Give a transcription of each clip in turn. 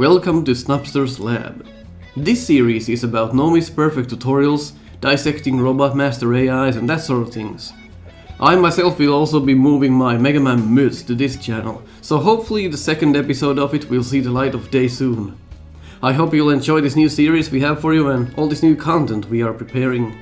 Welcome to Snupsters Lab. This series is about no-miss perfect tutorials, dissecting robot master AIs and that sort of things. I myself will also be moving my Mega Man myths to this channel, so hopefully the second episode of it will see the light of day soon. I hope you'll enjoy this new series we have for you and all this new content we are preparing.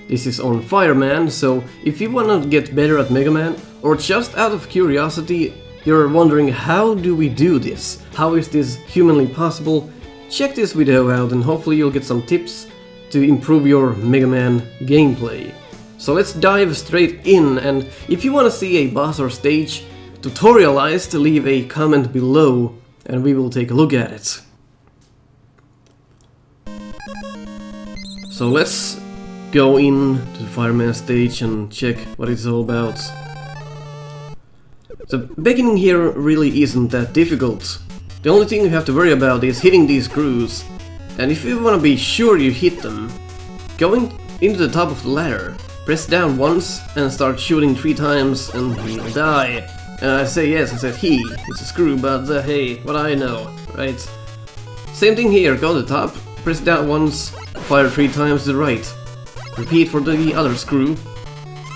This is on Fireman, so if you wanna get better at Mega Man, or just out of curiosity, you're wondering how do we do this? How is this humanly possible? Check this video out and hopefully you'll get some tips to improve your Mega Man gameplay. So let's dive straight in, and if you want to see a boss or stage tutorialized, leave a comment below and we will take a look at it. So let's go in to the Fireman stage and check what it's all about. The beginning here really isn't that difficult. The only thing you have to worry about is hitting these screws. And if you want to be sure you hit them, going into the top of the ladder, press down once and start shooting 3 times and he'll die. And I say yes, I said he, it's a screw, but hey, what I know, right? Same thing here, go to the top, press down once, fire 3 times to the right. Repeat for the other screw.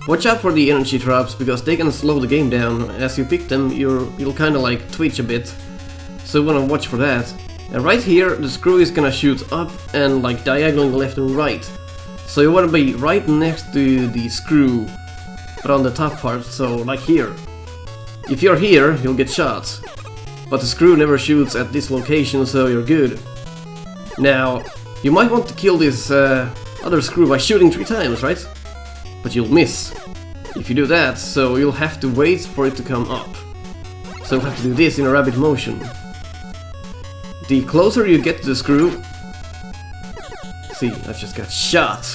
Watch out for the energy drops, because they can slow the game down. As you pick them, you'll kinda like twitch a bit. So you wanna watch for that. And right here, the screw is gonna shoot up and like diagonally left and right. So you wanna be right next to the screw, but on the top part, so like here. If you're here, you'll get shot. But the screw never shoots at this location, so you're good. Now, you might want to kill this other screw by shooting 3 times, right? But you'll miss if you do that, so you'll have to wait for it to come up. So you'll have to do this in a rapid motion. The closer you get to the screw... See, I just got shot.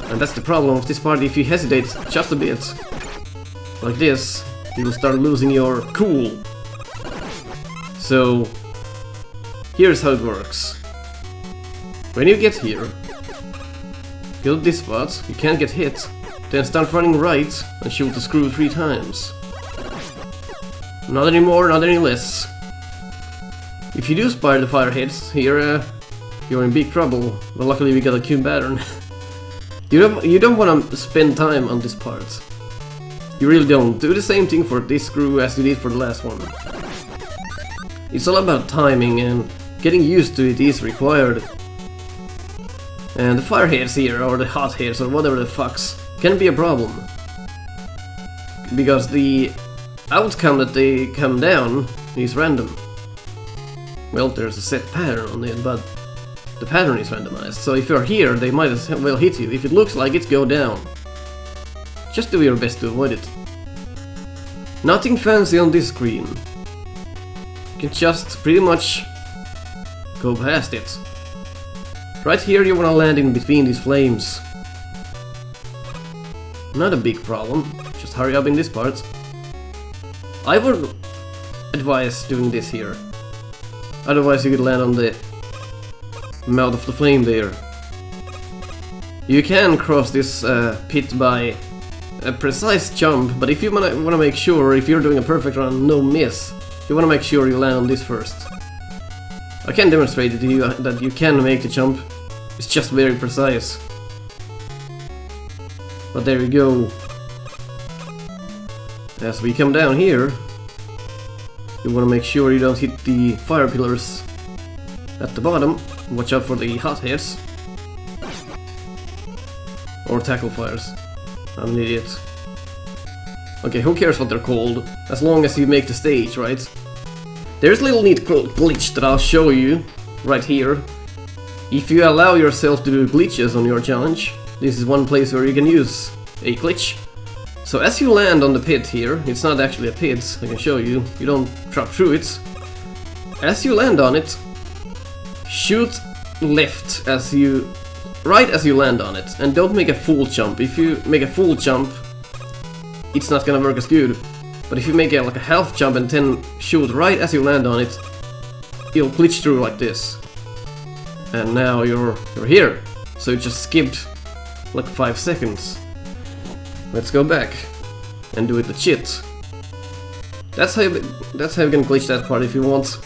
And that's the problem of this part. If you hesitate just a bit, like this, you will start losing your cool. So, here's how it works. When you get here, go to this spot, you can't get hit, then start running right and shoot the screw 3 times. Not any more, not any less. If you do spire the fire hits here, you're in big trouble, but luckily we got a cube pattern. You don't want to spend time on this part. You really don't. Do the same thing for this screw as you did for the last one. It's all about timing, and getting used to it is required. And the fire hits here, or the hot hits, or whatever the fucks, can be a problem. Because the outcome that they come down is random. Well, there's a set pattern on it, but the pattern is randomized. So if you're here, they might as well hit you. If it looks like it, go down. Just do your best to avoid it. Nothing fancy on this screen. You can just pretty much go past it. Right here you wanna land in between these flames. Not a big problem, just hurry up in this part. I would advise doing this here. Otherwise you could land on the mouth of the flame there. You can cross this pit by a precise jump, but if you wanna make sure, if you're doing a perfect run, no miss, you wanna make sure you land on this first. I can demonstrate to you that you can make the jump, it's just very precise. But there you go. As we come down here, you want to make sure you don't hit the fire pillars at the bottom. Watch out for the hot hits. Or tackle fires. I'm an idiot. Okay, who cares what they're called, as long as you make the stage, right? There's a little neat glitch that I'll show you right here. If you allow yourself to do glitches on your challenge, this is one place where you can use a glitch. So as you land on the pit here, it's not actually a pit, I can show you, you don't drop through it. As you land on it, shoot left right as you land on it, and don't make a full jump. If you make a full jump, it's not gonna work as good. But if you make like a half jump and then shoot right as you land on it, you'll glitch through like this. And now you're here. So you just skipped like 5 seconds. Let's go back and do it legit. That's how you can glitch that part if you want.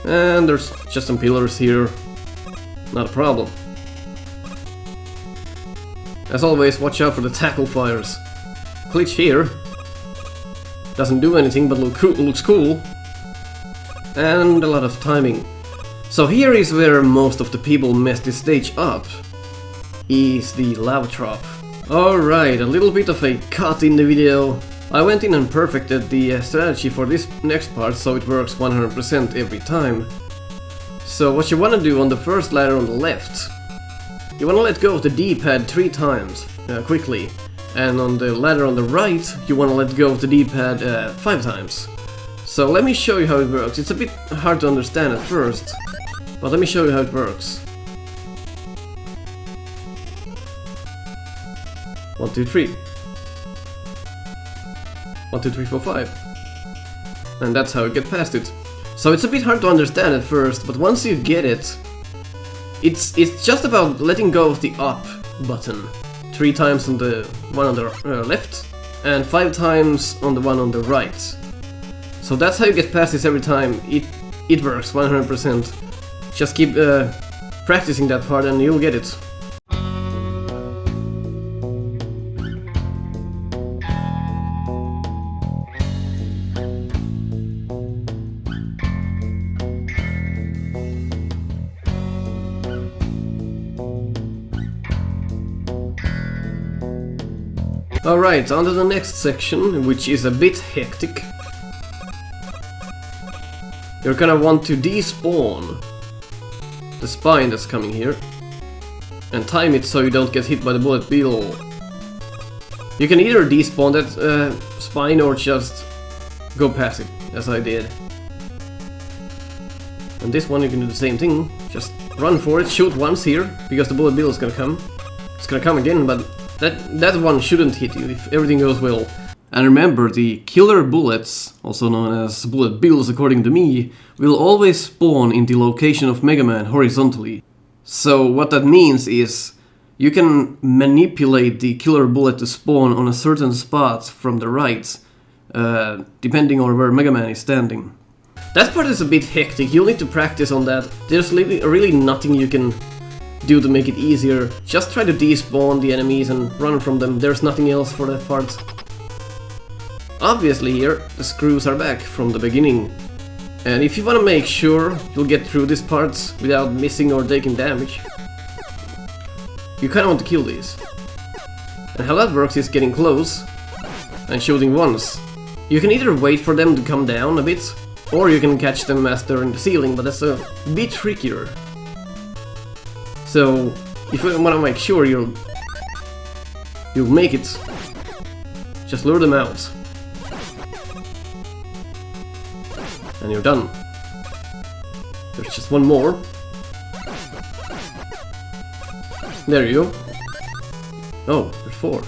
And there's just some pillars here. Not a problem. As always, watch out for the tackle fires. Glitch here. Doesn't do anything but looks cool. And a lot of timing. So here is where most of the people mess this stage up. Is the lava trap. Alright, a little bit of a cut in the video. I went in and perfected the strategy for this next part so it works 100% every time. So what you want to do on the first ladder on the left, you want to let go of the D-pad 3 times quickly. And on the ladder on the right, you want to let go of the D-pad 5 times. So let me show you how it works. It's a bit hard to understand at first, but let me show you how it works. 1, 2, 3. 1, 2, 3, 4, 5. And that's how you get past it. So it's a bit hard to understand at first, but once you get it, it's just about letting go of the up button. 3 times on the one on the left, and 5 times on the one on the right. So that's how you get past this every time. It works 100%. Just keep practicing that part and you'll get it. Alright, on to the next section, which is a bit hectic. You're gonna want to despawn the spine that's coming here and time it so you don't get hit by the bullet beetle. You can either despawn that spine or just go past it, as I did. And this one you can do the same thing, just run for it, shoot once here, because the bullet beetle is gonna come. It's gonna come again, but that one shouldn't hit you if everything goes well. And remember, the killer bullets, also known as bullet beetles according to me, will always spawn in the location of Mega Man horizontally. So what that means is you can manipulate the killer bullet to spawn on a certain spot from the right, depending on where Mega Man is standing. That part is a bit hectic, you'll need to practice on that. There's really nothing you can do to make it easier. Just try to despawn the enemies and run from them, there's nothing else for that part. Obviously here, the screws are back from the beginning. And if you want to make sure you'll get through this part without missing or taking damage, you kinda want to kill these. And how that works is getting close and shooting once. You can either wait for them to come down a bit, or you can catch them as they're in the ceiling, but that's a bit trickier. So, if you want to make sure you'll make it, just lure them out. And you're done. There's just one more. There you go. Oh, there's 4.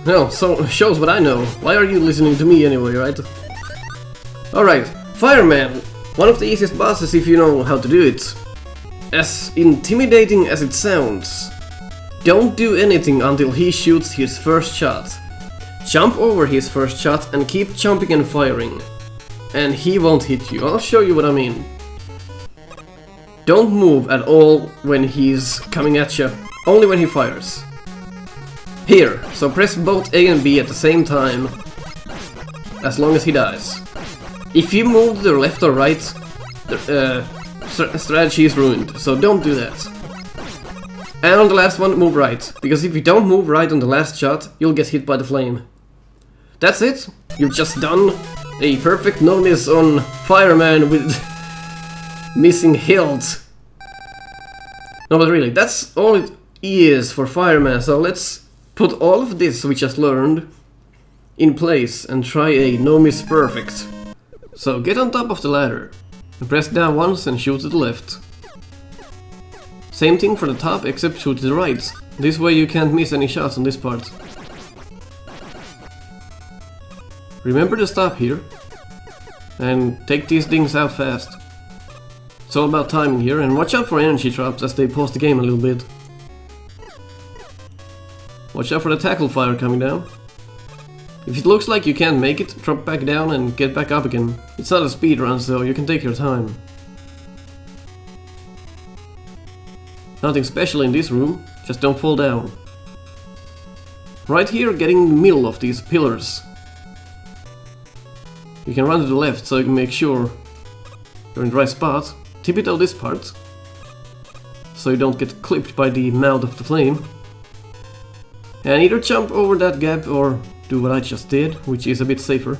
Well, so shows what I know. Why are you listening to me anyway, right? Alright, Fireman. One of the easiest bosses if you know how to do it. As intimidating as it sounds, don't do anything until he shoots his first shot. Jump over his first shot and keep jumping and firing. And he won't hit you. I'll show you what I mean. Don't move at all when he's coming at you, only when he fires. Here, so press both A and B at the same time, as long as he dies. If you move to the left or right, the strategy is ruined, so don't do that. And on the last one, move right, because if you don't move right on the last shot, you'll get hit by the flame. That's it, you've just done a perfect no-miss on Fireman with missing health. No, but really, that's all it is for Fireman, so let's put all of this we just learned in place and try a no-miss perfect. So get on top of the ladder, and press down once and shoot to the left. Same thing for the top, except shoot to the right. This way you can't miss any shots on this part. Remember to stop here and take these things out fast. It's all about timing here, and watch out for energy traps as they pause the game a little bit. Watch out for the tackle fire coming down. If it looks like you can't make it, drop back down and get back up again. It's not a speed run, so you can take your time. Nothing special in this room, just don't fall down. Right here, getting in the middle of these pillars. You can run to the left so you can make sure you're in the right spot. Tiptoe this part, so you don't get clipped by the mouth of the flame. And either jump over that gap or do what I just did, which is a bit safer.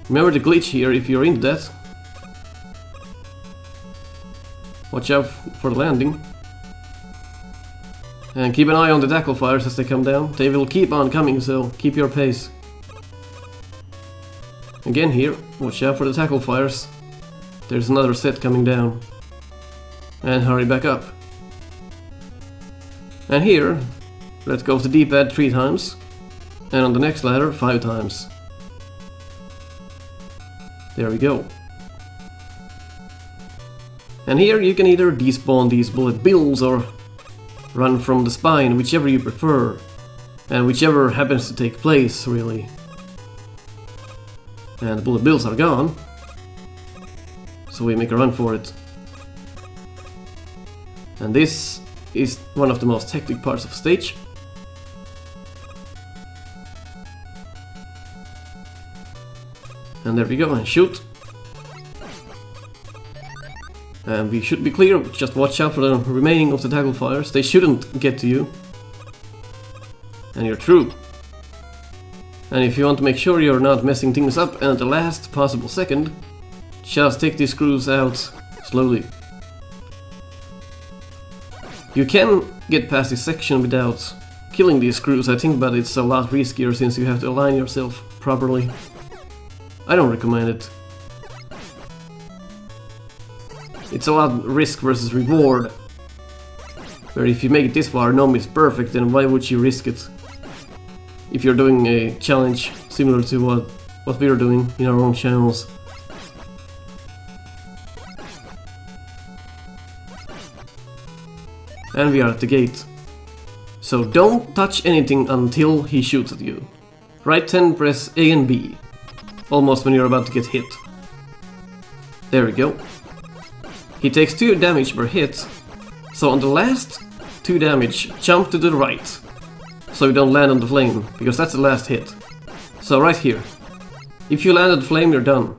Remember the glitch here if you're into that. Watch out for the landing. And keep an eye on the tackle fires as they come down. They will keep on coming, so keep your pace. Again here, watch out for the tackle fires. There's another set coming down. And hurry back up. And here, let go of the D-pad 3 times. And on the next ladder 5 times. There we go. And here you can either despawn these bullet bills or run from the spine, whichever you prefer. And whichever happens to take place, really. And the bullet bills are gone. So we make a run for it. And this is one of the most hectic parts of the stage. And there we go, and shoot. And we should be clear, just watch out for the remaining of the tackle fires. They shouldn't get to you. And you're through. And if you want to make sure you're not messing things up at the last possible second, just take these screws out slowly. You can get past this section without killing these screws, I think, but it's a lot riskier since you have to align yourself properly. I don't recommend it. It's a lot risk versus reward. Where if you make it this far, no miss perfect, then why would you risk it? If you're doing a challenge similar to what we're doing in our own channels. And we are at the gate. So don't touch anything until he shoots at you. Right 10, press A and B. Almost when you're about to get hit. There we go. He takes 2 damage per hit. So on the last 2 damage, jump to the right. So you don't land on the flame, because that's the last hit. So right here. If you land on the flame, you're done.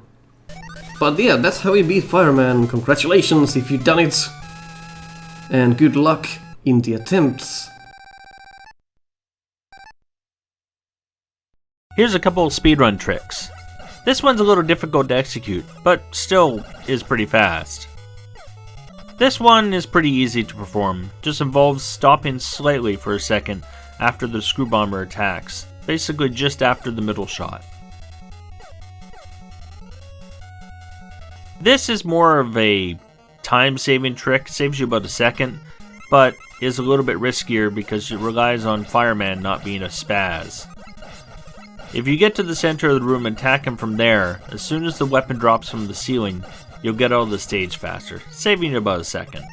But yeah, that's how you beat Fireman. Congratulations if you've done it. And good luck in the attempts. Here's a couple of speedrun tricks. This one's a little difficult to execute, but still is pretty fast. This one is pretty easy to perform, just involves stopping slightly for a second after the screw bomber attacks, basically just after the middle shot. This is more of a time-saving trick, saves you about a second, but is a little bit riskier because it relies on Fireman not being a spaz. If you get to the center of the room and attack him from there, as soon as the weapon drops from the ceiling, you'll get out of the stage faster, saving you about a second.